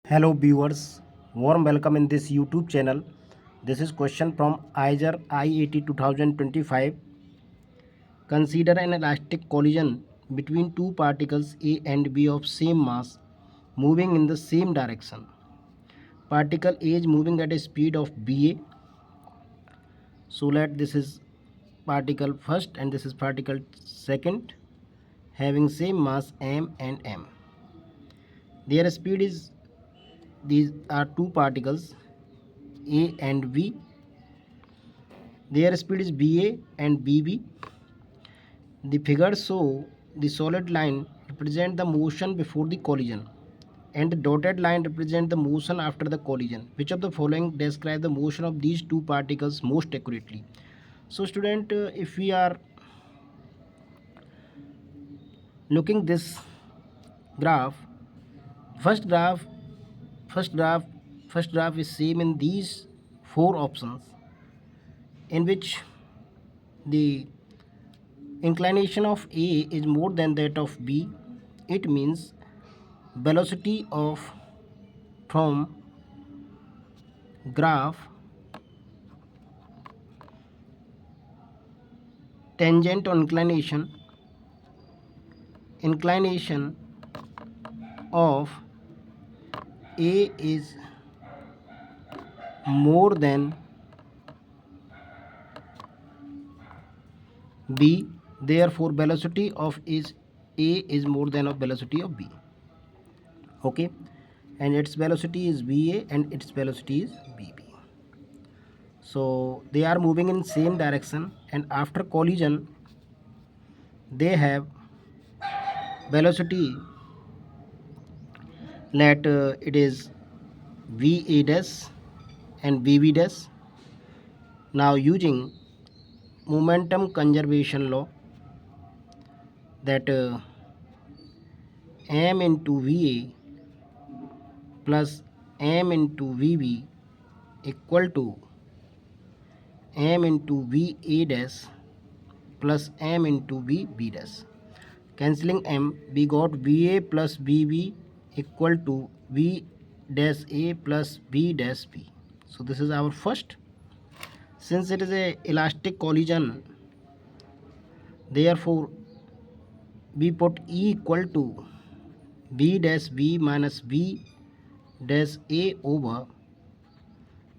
Hello viewers, warm welcome in this YouTube channel. This is question from IISER IAT 2025. Consider an elastic collision between two particles A and B of same mass moving in the same direction. Particle A is moving at a speed of BA. So let this is particle first and this is particle second having same mass m and m. Their speed is, these are two particles A and B. Their speed is BA and BB. The figures show the solid line represent the motion before the collision and the dotted line represent the motion after the collision. Which of the following describe the motion of these two particles most accurately? So student, if we are looking this graph, first graph first graph first graph is same in these four options, in which the inclination of A is more than that of B. It means velocity of from graph tangent on inclination of A is more than B, therefore velocity of is A is more than of velocity of B. Okay, and its velocity is VA and its velocity is BB. So they are moving in same direction, and after collision they have velocity, let it is VA dash and BB dash. Now using momentum conservation law, that m into VA plus m into VB equal to m into VA dash plus m into VB dash. Cancelling m, we got VA plus BB equal to V dash A plus B dash B. So this is our first. Since it is a elastic collision, therefore we put E equal to B dash B minus B dash A over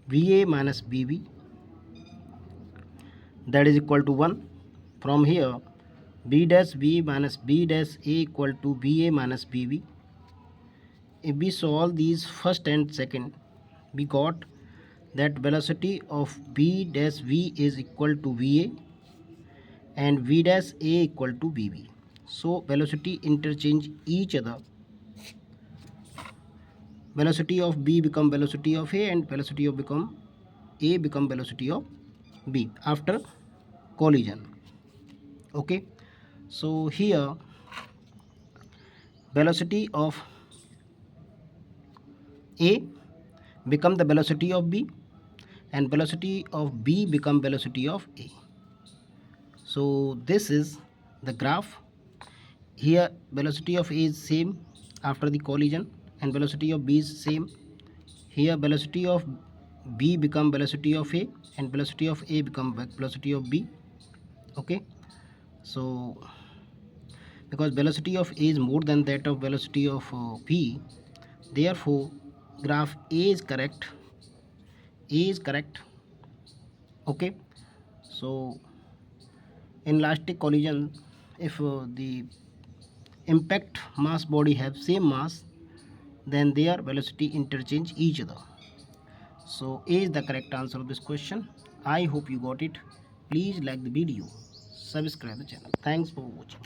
VA minus BB, that is equal to 1. From here B dash B minus B dash A equal to BA minus BB. If we solve these first and second, we got that velocity of B dash V is equal to VA and V dash A equal to BB. So velocity interchange each other. Velocity of B become velocity of A and velocity of A become velocity of B after collision. Okay, so here velocity of A become the velocity of B and velocity of B become velocity of A. So this is the graph. Here velocity of A is same after the collision and velocity of B is same. Here velocity of B become velocity of A and velocity of A become velocity of B. Okay, so because velocity of A is more than that of velocity of B, therefore graph A is correct. A is correct. Okay, so in elastic collision, if the impact mass body have same mass, then their velocity interchange each other. So A is the correct answer of this question. I hope you got it. Please like the video, subscribe the channel. Thanks for watching.